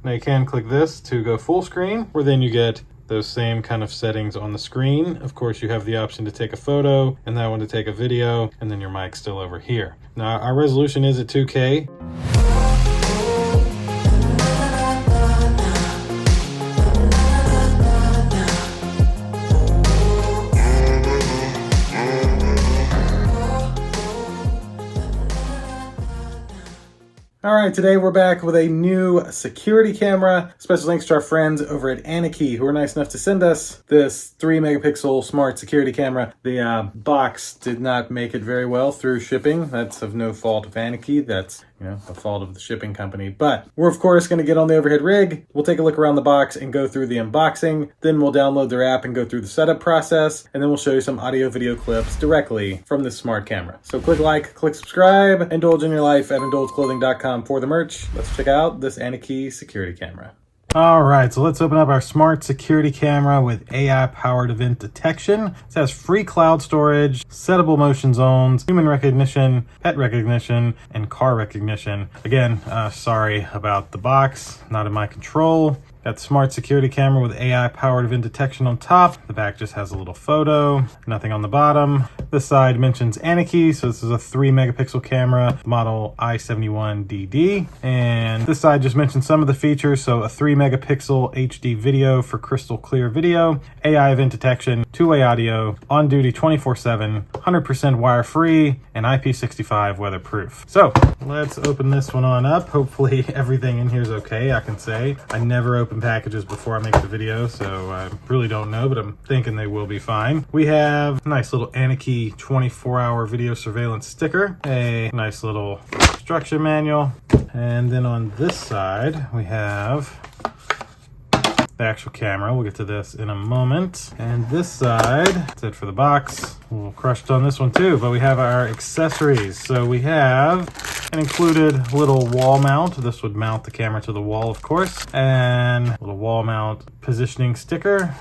Now you can click this to go full screen, where then you get those same kind of settings on the screen. Of course, you have the option to take a photo and that one to take a video, and then your mic's still over here. Now our resolution is at 2K. All right, today we're back with a new security camera. Special thanks to our friends over at Annke, who were nice enough to send us this 3-megapixel smart security camera. The box did not make it very well through shipping. That's of no fault of Annke. That's, the fault of the shipping company. But we're, of course, going to get on the overhead rig. We'll take a look around the box and go through the unboxing. Then we'll download their app and go through the setup process. And then we'll show you some audio video clips directly from this smart camera. So click like, click subscribe, indulge in your life at indulgeclothing.com for the merch. Let's check out this Annke security camera. All right, so let's open up our smart security camera with AI-powered event detection. It has free cloud storage, settable motion zones, human recognition, pet recognition, and car recognition. Again, sorry about the box, not in my control. Got smart security camera with AI-powered event detection on top. The back just has a little photo, nothing on the bottom. This side mentions Annke, so this is a 3-megapixel camera, model i71DD. And this side just mentions some of the features, so a 3-megapixel HD video for crystal clear video, AI event detection, two-way audio, on duty 24/7, 100% wire-free, and IP65 weatherproof. So let's open this one on up. Hopefully everything in here is okay. I can say I never open packages before I make the video, so I really don't know, but I'm thinking they will be fine. We have a nice little Annke 24-hour video surveillance sticker, a nice little instruction manual, and then on this side we have the actual camera. We'll get to this in a moment. And this side, that's it for the box. A little crushed on this one too, but we have our accessories. So we have an included little wall mount. This would mount the camera to the wall, of course. And a little wall mount positioning sticker.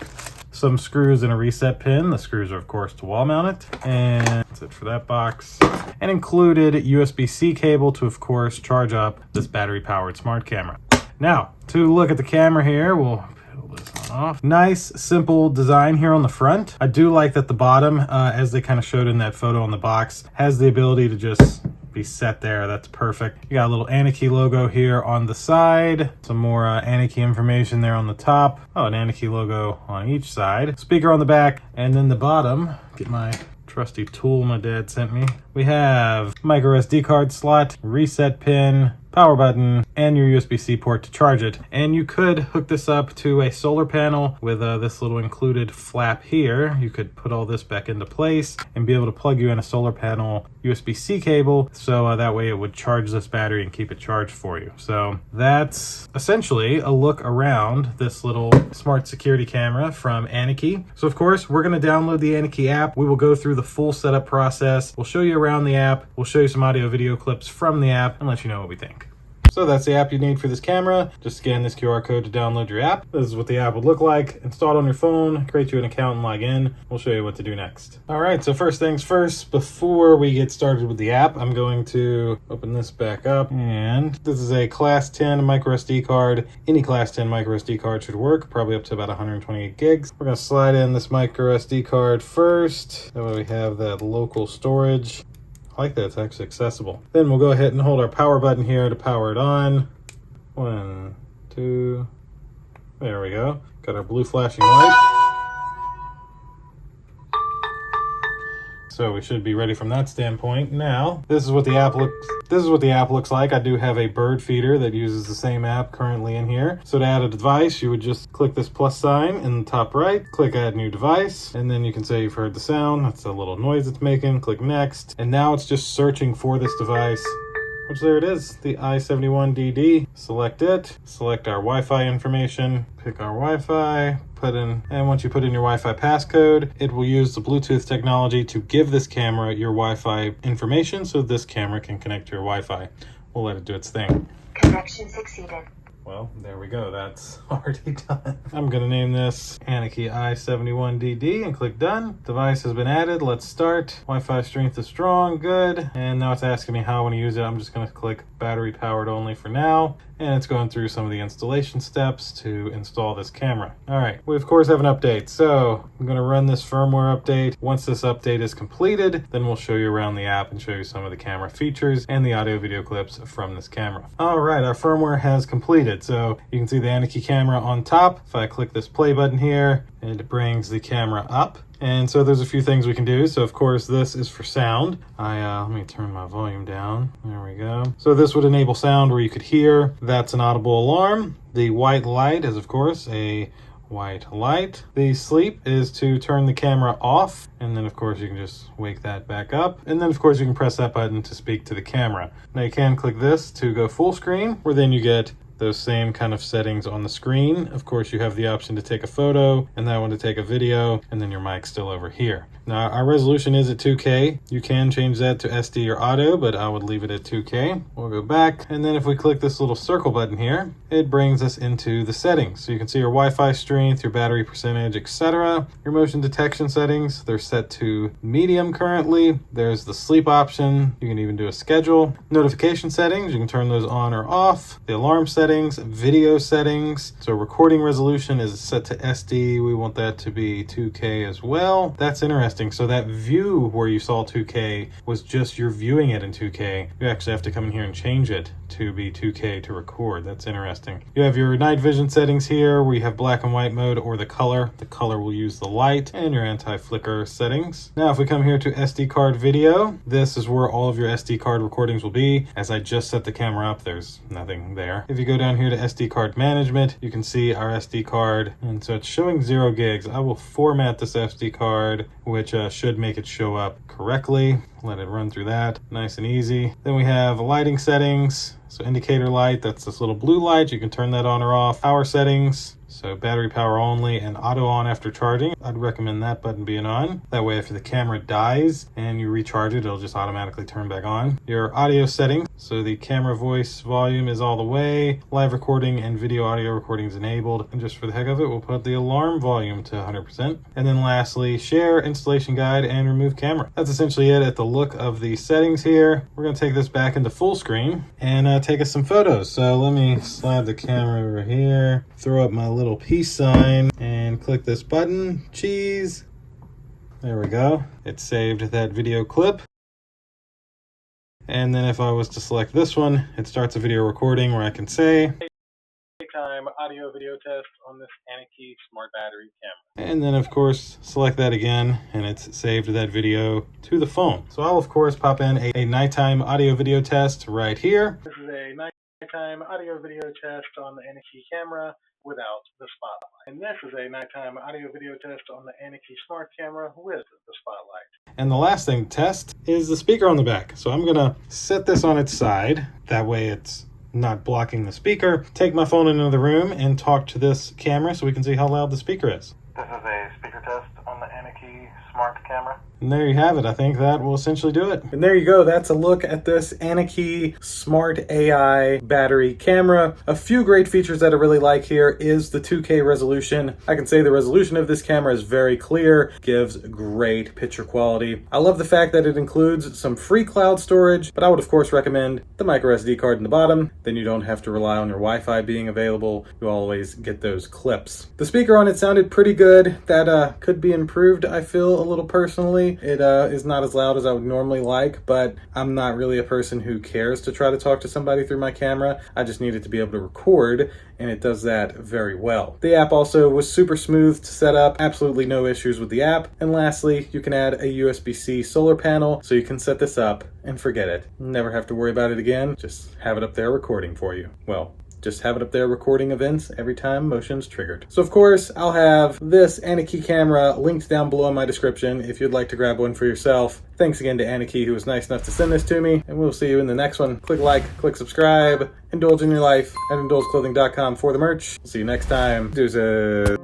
Some screws and a reset pin. The screws are, of course, to wall mount it. And that's it for that box. And included USB-C cable to, of course, charge up this battery-powered smart camera. Now, to look at the camera here, we'll peel this one off. Nice, simple design here on the front. I do like that the bottom, as they kind of showed in that photo on the box, has the ability to just be set there. That's perfect. You got a little Annke logo here on the side. Some more Annke information there on the top. Oh, an Annke logo on each side. Speaker on the back. And then the bottom, get my trusty tool my dad sent me. We have micro SD card slot, reset pin, power button, and your USB-C port to charge it. And you could hook this up to a solar panel with this little included flap here. You could put all this back into place and be able to plug you in a solar panel USB-C cable, so that way it would charge this battery and keep it charged for you. So that's essentially a look around this little smart security camera from Annke. So of course, we're going to download the Annke app. We will go through the full setup process. We'll show you around the app. We'll show you some audio video clips from the app and let you know what we think. So that's the app you need for this camera. Just scan this QR code to download your app. This is what the app would look like. Install it on your phone, create you an account and log in. We'll show you what to do next. All right, so first things first, before we get started with the app, I'm going to open this back up. And this is a class 10 micro SD card. Any class 10 micro SD card should work, probably up to about 128 gigs. We're gonna slide in this micro SD card first. That way we have that local storage. I like that it's actually accessible. Then we'll go ahead and hold our power button here to power it on. 1, 2, there we go. Got our blue flashing light. So we should be ready from that standpoint. Now, this is what the app looks like. I do have a bird feeder that uses the same app currently in here. So to add a device, you would just click this plus sign in the top right, click add new device, and then you can say you've heard the sound. That's a little noise it's making. Click next. And now it's just searching for this device, which there it is, the i71DD. Select it, select our Wi-Fi information, pick our Wi-Fi, and once you put in your Wi-Fi passcode, it will use the Bluetooth technology to give this camera your Wi-Fi information so this camera can connect to your Wi-Fi. We'll let it do its thing. Connection succeeded. Well, there we go. That's already done. I'm going to name this Annke i71DD and click done. Device has been added. Let's start. Wi-Fi strength is strong. Good. And now it's asking me how I want to use it. I'm just going to click battery powered only for now. and it's going through some of the installation steps to install this camera. All right, we of course have an update. So I'm gonna run this firmware update. Once this update is completed, then we'll show you around the app and show you some of the camera features and the audio video clips from this camera. All right, our firmware has completed. So you can see the Annke camera on top. If I click this play button here, it brings the camera up. And so there's a few things we can do. So of course this is for sound. Let me turn my volume down. There we go. So this would enable sound where you could hear. That's an audible alarm. The white light is of course a white light. The sleep is to turn the camera off. And then of course you can just wake that back up. And then of course you can press that button to speak to the camera. Now you can click this to go full screen, where then you get those same kind of settings on the screen. Of course, you have the option to take a photo and that one to take a video, and then your mic's still over here. Now, our resolution is at 2K. You can change that to SD or auto, but I would leave it at 2K. We'll go back, and then if we click this little circle button here, it brings us into the settings. So you can see your Wi-Fi strength, your battery percentage, etc. Your motion detection settings, they're set to medium currently. There's the sleep option. You can even do a schedule. Notification settings, you can turn those on or off. The alarm settings, video settings. So recording resolution is set to SD. We want that to be 2K as well. That's interesting. So that view where you saw 2K was just you're viewing it in 2K. You actually have to come in here and change it to be 2K to record. That's interesting. You have your night vision settings here where you have black and white mode or the color. The color will use the light, and your anti-flicker settings. Now if we come here to SD card video, this is where all of your SD card recordings will be. As I just set the camera up, there's nothing there. If you go down here to SD card management, you can see our SD card, and so it's showing 0 gigs. I will format this SD card, which should make it show up correctly. Let it run through that, nice and easy. Then we have lighting settings. So indicator light, that's this little blue light. You can turn that on or off. Power settings, so battery power only and auto on after charging. I'd recommend that button being on. That way if the camera dies and you recharge it, it'll just automatically turn back on. Your audio settings, so the camera voice volume is all the way. Live recording and video audio recording is enabled. And just for the heck of it, we'll put the alarm volume to 100%. And then lastly, share, installation guide, and remove camera. That's essentially it at the look of the settings here. We're gonna take this back into full screen and take us some photos. So let me slide the camera over here, throw up my little peace sign, and click this button. Cheese. There we go. It saved that video clip. And then if I was to select this one, it starts a video recording where I can say time audio video test on this Annke smart battery camera. And then of course select that again, and it's saved that video to the phone. So I'll of course pop in a nighttime audio video test right here. This is a nighttime audio video test on the Annke camera without the spotlight. And this is a nighttime audio video test on the Annke smart camera with the spotlight. And the last thing to test is the speaker on the back. So I'm gonna set this on its side. That way it's not blocking the speaker. Take my phone into the room and talk to this camera so we can see how loud the speaker is. This is a speaker test on the Annke smart camera. And there you have it. I think that will essentially do it. And there you go. That's a look at this Annke Smart AI battery camera. A few great features that I really like here is the 2K resolution. I can say the resolution of this camera is very clear, gives great picture quality. I love the fact that it includes some free cloud storage, but I would of course recommend the micro SD card in the bottom. Then you don't have to rely on your Wi-Fi being available. You always get those clips. The speaker on it sounded pretty good. That could be improved, I feel, a little personally. It is not as loud as I would normally like, but I'm not really a person who cares to try to talk to somebody through my camera. I just need it to be able to record, and it does that very well. The app also was super smooth to set up, absolutely no issues with the app. And lastly, you can add a USB-C solar panel, so you can set this up and forget it. Never have to worry about it again. Just have it up there recording for you. Well, just have it up there recording events every time motion's triggered. So of course, I'll have this Annke camera linked down below in my description if you'd like to grab one for yourself. Thanks again to Annke, who was nice enough to send this to me, and we'll see you in the next one. Click like, click subscribe, indulge in your life at indulgeclothing.com for the merch. See you next time. Deuces.